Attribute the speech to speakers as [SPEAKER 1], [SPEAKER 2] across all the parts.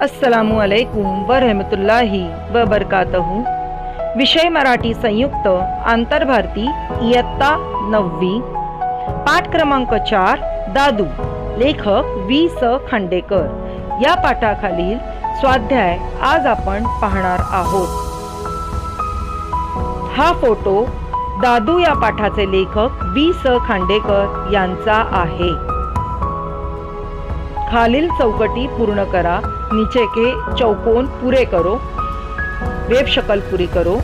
[SPEAKER 1] अस्सलामु अलैकुम व रहमतुल्लाहि व बरकातहू। विषय मराठी संयुक्त आंतरभारती इयत्ता 9वी, पाठ क्रमांक 4 दादू, लेखक वी.स. खांडेकर। या पाठाखालील स्वाध्याय आज आपण पाहणार आहोत। हा फोटो दादू या पाठाचे लेखक वी.स. खांडेकर यांचा आहे। खालील चौकटी पूर्ण करा। नीचे के चौकोन पूरे करो। वेब शक्ल पूरी करो।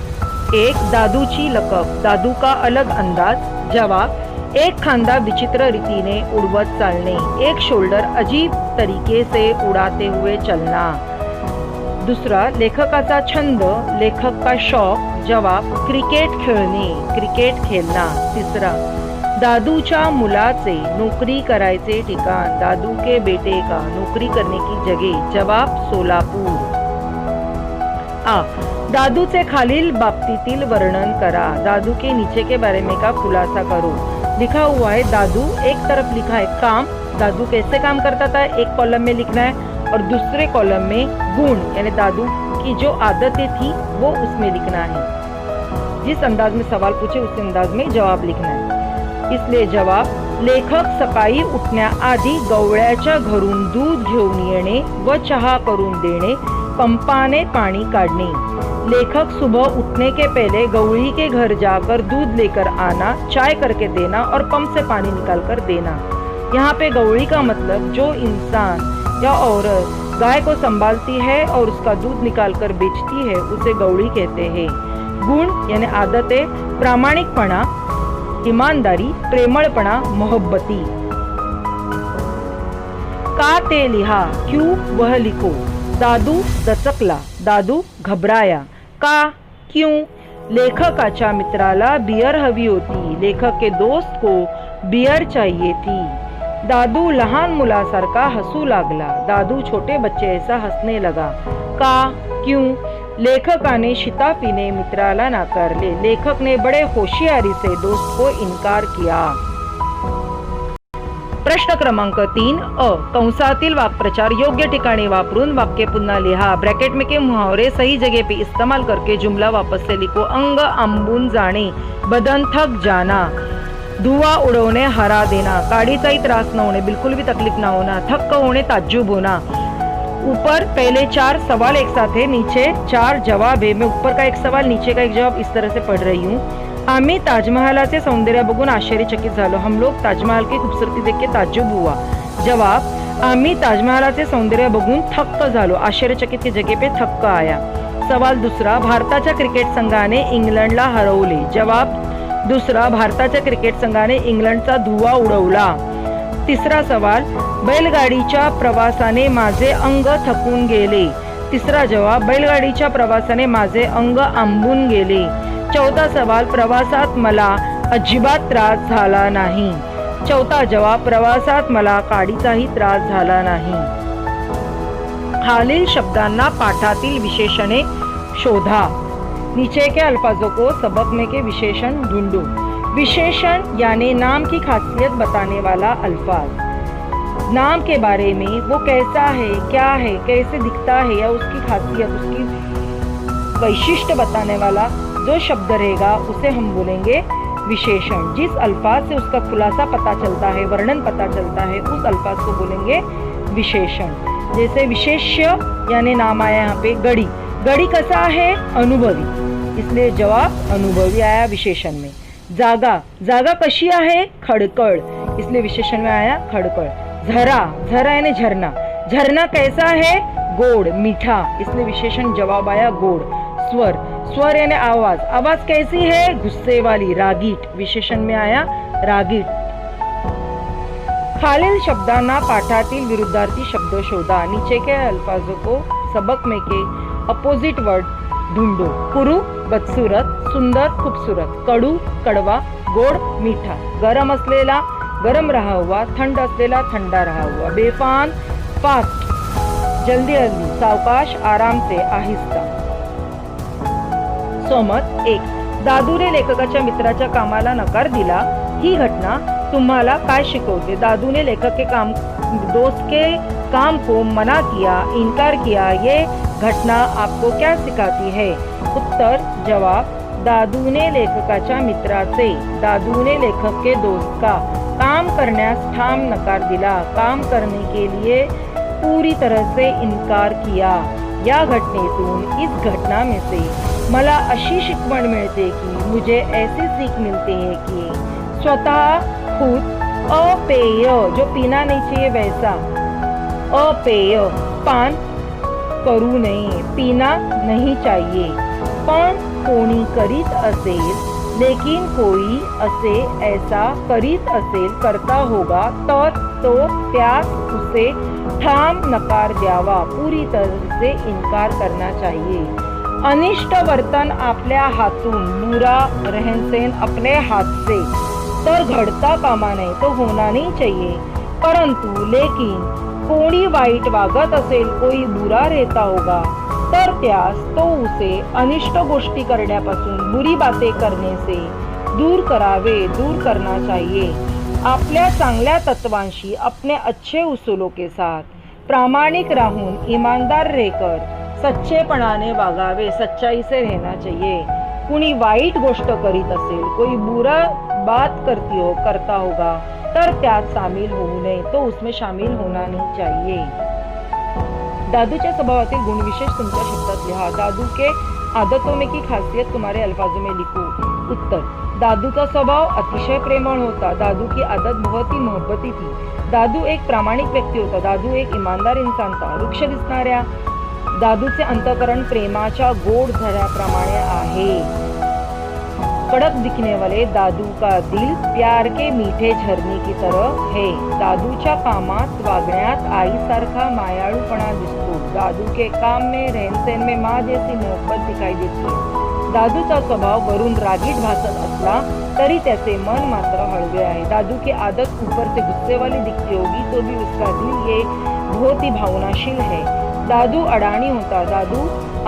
[SPEAKER 1] एक, दादू की लकब, दादू का अलग अंदाज। जवाब, एक खांदा विचित्र रीतीने उड़वत चालने, एक शोल्डर अजीब तरीके से उड़ाते हुए चलना। दूसरा, लेखकाचा छंद, लेखक का शौक। जवाब, क्रिकेट खेळणे, क्रिकेट खेलना। तीसरा, दादूच्या मुलाचे नौकरी करायचे ठिकाण, दादू के बेटे का नौकरी करने की जगह। जवाब, सोलापूर। आ, दादूचे खालील बाबतीतील वर्णन करा। दादू के नीचे के बारे में का खुलासा करो। लिखा हुआ है दादू, एक तरफ लिखा है काम, दादू कैसे काम करता था एक कॉलम में लिखना है, और दूसरे कॉलम में गुण यानी दादू की जो आदतें थी वो उसमें लिखना है। जिस अंदाज में सवाल पूछे उस अंदाज में जवाब लिखना है। इसलिए जवाब, लेखक सकाळी उठण्याआधी गवळ्याच्या घरून दूध घेऊन येणे व चहा करून देणे, पंपाने पानी काढणे। लेखक सुबह उठने के पहले गवळी के घर जाकर दूध लेकर आना, चाय करके देना और पंप से पानी निकाल कर देना। यहाँ पे गवळी का मतलब जो इंसान या औरत गाय को संभालती है और उसका दूध निकाल कर बेचती है उसे गवळी कहते हैं। गुण यानी आदतें, प्रामाणिकपणा, ईमानदारी, प्रेमळपणा, मोहब्बती। का ते लिहा, क्यों वह लिखो। दादू दचकला, दादू घबराया। का, क्यों। लेखकाच्या मित्राला बियर हवी होती, लेखक के दोस्त को बियर चाहिए थी। दादू लहान मुलासारखा हसू लागला, दादू छोटे बच्चे ऐसा हंसने लगा। का, क्यों। लेखकाने शिताफीने मित्राला नाकारले, लेखक ने बड़े होशियारी से दोस्त को इनकार किया। प्रश्न क्रमांक 3 अ, कंसातील वाक्प्रचार योग्य ठिकाणी वापरून वाक्य पुन्हा लिहा। ब्रैकेट में के मुहावरे सही जगह पे इस्तेमाल करके जुमला वापस से लिखो। अंग आंबून जाणे, बदन थक जाना, धुआं उड़वणे, हरा देना, काड़ीचाही त्रास न होने, बिल्कुल भी तकलीफ ना होना, थक्क होने, ताज्जुब होना। ऊपर पहले 4 सवाल एक साथ है, नीचे 4 जवाब है। मैं ऊपर का एक सवाल नीचे का एक जवाब इस तरह से पढ़ रही हूँ। आम्ही ताजमहलाचे सौंदर्य बघून आश्चर्यचकित झालो, हम लोग ताजमहल की खूबसूरती देख के ताज्जुब हुआ। जवाब, आम्ही ताजमहलाचे सौंदर्य बघून थक्क झालो, आश्चर्यचकित की जगह पे थक्क आया। सवाल दूसरा, भारताच्या क्रिकेट संघाने इंग्लंडला हरवले। जवाब, दूसरा, भारताच्या क्रिकेट संघाने इंग्लंडचा धुव्वा उडवला। तिसरा सवाल, बैलगाडीच्या प्रवासाने माझे अंग थकून गेले। तिसरा जवाब, बैलगाडीच्या प्रवासाने माझे अंग आंबून गेले। चौथा सवाल, प्रवासात मला अजिबात त्रास झाला नाही। चौथा जवाब, प्रवासात मला काडीचाही त्रास झाला नाही। खालील शब्दांना पाठातील विशेषणे शोधा। नीचे के अल्फाजों को सबक में के विशेषण ढूंढो। विशेषण यानी नाम की खासियत बताने वाला अल्फाज। नाम के बारे में वो कैसा है, क्या है, कैसे दिखता है या उसकी खासियत, उसकी वैशिष्ट्य बताने वाला जो शब्द रहेगा उसे हम बोलेंगे विशेषण। जिस अल्फाज से उसका खुलासा पता चलता है, वर्णन पता चलता है, उस अल्फाज को बोलेंगे विशेषण। जैसे विशेष्य यानी नाम आया यहाँ पे गड़ी। गड़ी कैसा है, अनुभवी, इसलिए जवाब अनुभवी आया विशेषण में। जागा, जागा कशी आहे, खडकळ, इसलिए विशेषण में आया खडकळ। झरा, झरा यानी झरना, झरना कैसा है, गोड़, मीठा, इसलिए विशेषण जवाब आया गोड़। स्वर, स्वर यानी आवाज, आवाज कैसी है, गुस्से वाली, रागीट, विशेषण में आया रागीट। खालील शब्दांना पाठातील विरुद्धार्थी शब्द शोधा। नीचे के अल्फाजों को सबक में के अपोजिट वर्ड ढूंढो। कुरु, बदसूरत, सुंदर, खूबसूरत, कडू, कड़वा, गोड़, मीठा, गरम असलेला, गरम रहा हुआ, ठंड असलेला, ठंडा रहा हुआ, बेफान, फास्ट, जल्दी जल्दी, सावकाश, आराम से, आहिस्ता। सोमत 1, दादूने लेखकाच्या मित्राच्या कामाला नकार दिला। ही घटना तुम्हाला काय शिकवते। दादूने लेखक के काम दोस्त के काम को मना किया, इनकार किया, ये घटना आपको क्या सिखाती है? उत्तर जवाब, दादूने लेखकाच्या मित्राचे, दादूने लेखक के दोस्त का काम करण्यास ठाम नकार दिला, काम करने के लिए पूरी तरह से इनकार किया। या घटनेतून, इस घटना में से मला अशी शिकवण मिळते की मुझे ऐसी सीख मिलती है कि स्वतः खुद अपेय, जो पीना नहीं चाहिए वैसा अपेय पान करू नये, पीना नहीं चाहिए। पण कोणी करीत असेल, लेकिन कोई असे ऐसा करीत असेल, करता होगा, तर तो त्यास उसे ठाम नकार द्यावा, पूरी तरह से इनकार करना चाहिए। अनिष्ट वर्तन आपल्या हातून, बुरा रहनसहन अपने हाथ से तर घडता कामा नये, तो होना नहीं चाहिए। परंतु लेकिन कोणी वाईट वागत असेल, कोई बुरा रहता होगा, तर त्यास तो उसे अनिष्ट गोष्टी करण्यापासून, बुरी बातें करने से दूर करावे, दूर करना चाहिए। आपल्या चांगल्या तत्वांशी, अपने अच्छे उसूलों के साथ प्रामाणिक राहून, ईमानदार रहकर सच्चेपणाने वागावे, सच्चाई से रहना चाहिए। कुणी वाईट गोष्ट करीत असेल, कोई बुरा बात करता होगा, तर त्यात शामिल होऊ नये, तो उसमें शामिल होना नहीं चाहिए। दादूच्या स्वभावातील गुण विशेष तुमच्या शब्दात लिहा। दादू के आदतों में की खासियत तुम्हारे अल्फाजों में लिखो। उत्तर, दादू का स्वभाव अतिशय प्रेमळ होता। दादू की आदत बहुत ही मोहब्बती थी। दादू एक प्रामाणिक व्यक्ती होता। दादू एक ईमानदार इंसान था। रुक्ष दिसणाऱ्या दादूचे अंतःकरण प्रेमाच्या गोड झऱ्याप्रमाणे आहे। कड़क दिखने वाले दादू का दिल प्यार के मीठे झरने की तरह है। दादूच्या कामात, वागण्यात आईसारखा मायाळूपणा दिसतो। दादू के काम में, रहनसहन में माँ जैसी मोहब्बत दिखाई देती है। दादूचा स्वभाव वरून रागीट भासत असला तरी त्याचे मन मात्र हळवे आहे। दादू की आदत ऊपर से गुस्से वाली दिखती होगी तो भी उसका दिल ये बहुत ही भावनाशील है। दादू अडाणी होता। दादू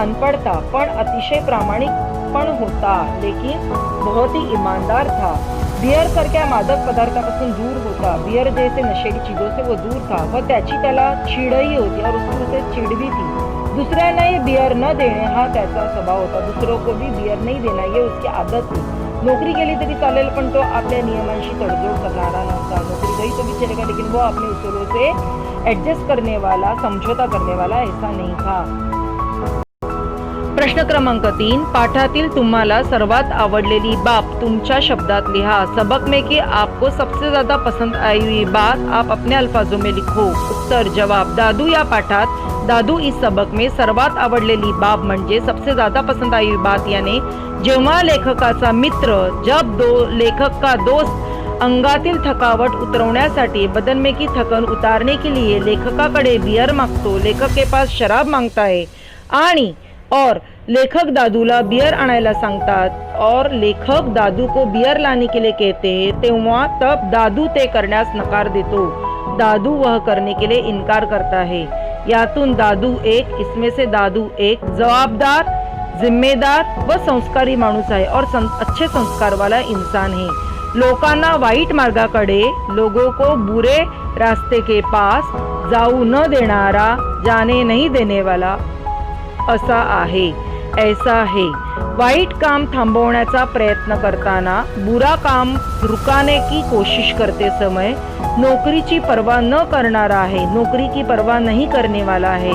[SPEAKER 1] अनपढ़ था पण अतिशय प्रामाणिक पण होता, लेकिन बहुत ही ईमानदार था। बियर सारख्या मादक पदार्थापासून दूर होता। बियर जैसे नशेली चीजों से वो दूर था व त्याची त्याला चिडही होती और उसकी उसे चिड़ भी थी। दूसऱ्यांना बियर न देणे हा त्याचा स्वभाव होता। दूसरों को भी बियर नहीं देना ये उसकी आदत थी। नौकरी केली तरी चालेल पण तो आपल्या नियमांशी तडजोड करणारा नव्हता। नौकरी गई तो भी चलेगा, लेकिन वो अपने उसूलों से एडजस्ट करने वाला, समझौता करने वाला ऐसा नहीं था। प्रश्न क्रमांक 3, पाठातील तुम्हाला सर्वात आवडलेली बात तुमच्या शब्दात लिहा। सबक में कि आपको सबसे ज्यादा पसंद आई हुई बात आप अपने अल्फाजों में लिखो। उत्तर जवाब, दादू या पाठात दादू इस सबक में सर्वात आवडलेली बाब म्हणजे सबसे ज्यादा पसंद आई हुई बात, यानी जेव्हा लेखकाचा मित्र, जब लेखक का दोस्त अंगातील थकावट उतरवण्यासाठी, बदन में की थकन उतारने के लिए लेखकाकडे बियर मागतो, लेखक के पास शराब मांगता है आणि और लेखक दादूला बियर आणायला सांगतात और लेखक दादू को बियर लाने के लिए कहते हैं, तेव्हा तब दादू ते करण्यास नकार देतो। दादू वह करने के लिए इनकार करता है। यातून दादू एक, इसमें से दादू एक जवाबदार, जिम्मेदार व संस्कारी माणूस आहे और अच्छे संस्कार वाला इंसान है। लोकांना वाईट मार्गाकडे, लोगों को बुरे रास्ते के पास जाऊ न देणारा, जाने नहीं देने वाला असा आहे, ऐसा है। वाईट काम थांबवण्याचा प्रयत्न करताना, बुरा काम रुकाने की कोशिश करते समय नौकरीची परवा न करणारा आहे, नौकरी की परवा नहीं करने वाला है।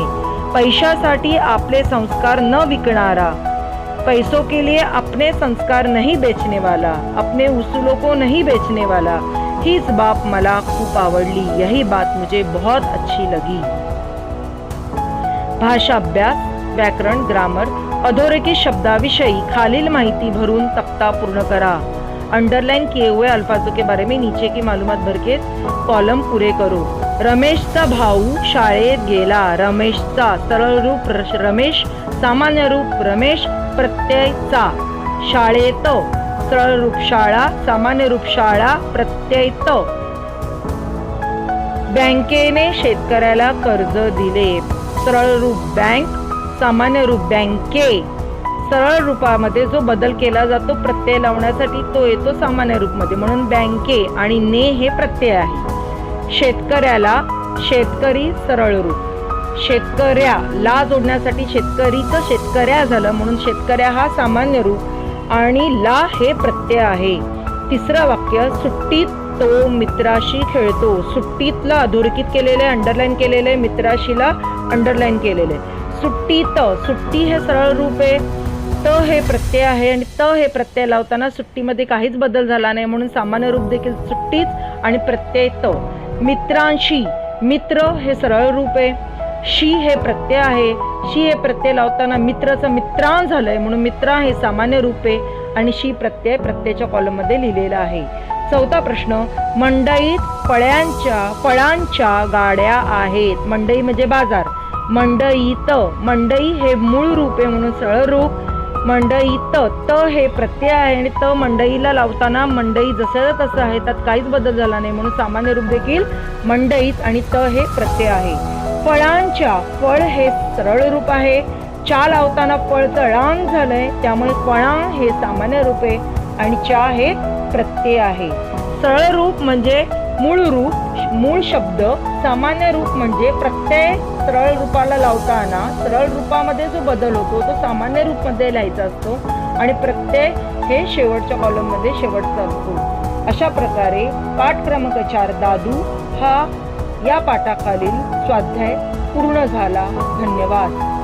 [SPEAKER 1] पैशासाठी आपले संस्कार न विकणारा, पैसों के लिए अपने संस्कार नहीं बेचने वाला, अपने उसूलों को नहीं बेचने वाला। हीच बात मला खूप आवडली, यही बात मुझे बहुत अच्छी लगी। भाषाभ्यास, व्याकरण, ग्रामर, अधोरेखित शब्दाविषयी खालील माहिती भरून तख्ता पूर्ण करा। अंडरलाइन किए हुए अल्फाजों के बारे में नीचे की मालूमात भर के कॉलम पूरे करो। रमेशचा भाऊ शाळेत गेला। रमेशचा सरळ रूप रमेश, सामान्य रूप रमेश, प्रत्यय चा। शाळेत सरळ रूप शाळा, सामान्य रूप शाळा, प्रत्यय त। बँकेने शेतकऱ्याला कर्ज दिले। सरळ रूप बँक, सामान्य रूप बँके। सरळ रूपामध्ये जो बदल केला जातो प्रत्यय लावण्यासाठी तो येतो सामान्य रूपमध्ये, म्हणून बँके आणि ने हे प्रत्यय आहे। शेतकऱ्याला शेतकरी सरळ रूप, शेतकऱ्या ला जोडण्यासाठी शेतकरीचं शेतकऱ्या झालं म्हणून शेतकऱ्या हा सामान्य रूप आणि ला हे प्रत्यय आहे. तिसरं वाक्य, सुट्टीत तो मित्राशी खेळतो. सुट्टीतला अधोरेखित केलेले, अंडरलाईन केलेले, मित्राशीला अंडरलाईन केलेले. सुट्टीत, सुट्टी हे सरळ रूप आहे, त हे प्रत्यय आहे आणि त हे प्रत्यय लावताना सुट्टीमध्ये काहीच बदल झाला नाही म्हणून सामान्य रूप देखील सुट्टीच आणि प्रत्यय त. मित्रांशी, मित्र हे सरळ रूप आहे, शी हे प्रत्यय आहे, शी हे प्रत्यय लावताना मित्राचं मित्रां झालंय म्हणून मित्रा हे सामान्य रूप आहे आणि शी प्रत्यय प्रत्ययाच्या कॉलममध्ये लिहिलेला आहे. चौथा प्रश्न, मंडईत फळांच्या गाड्या आहेत. मंडई म्हणजे बाजार. मंडईत, मंडई हे मूळ रूप आहे म्हणून सरळ रूप. मंडईत, त हे प्रत्यय आहे आणि त मंडईला लावताना मंडई जसं तसं आहे, त्यात काहीच बदल झाला नाही म्हणून सामान्य रूप देखील मंडईत आणि त हे प्रत्यय आहे. फळांच्या, फळ हे सरळ रूप आहे, चा लावताना फळ तळांग झालंय त्यामुळे फळां हे सामान्य रूप आहे आणि चा हे प्रत्यय आहे. सरळ रूप म्हणजे मूळ रूप, मूळ शब्द. सामान्य रूप म्हणजे प्रत्यय सरळ रूपाला लावताना सरळ रूपामध्ये जो बदल होतो तो सामान्य रूपमध्ये लिहायचा असतो आणि प्रत्यय हे शेवटच्या कॉलममध्ये शेवटचा असतो. अशा प्रकारे पाठ क्रमांक 4 दादू हा या पाठाखालील स्वाध्याय पूर्ण झाला. धन्यवाद.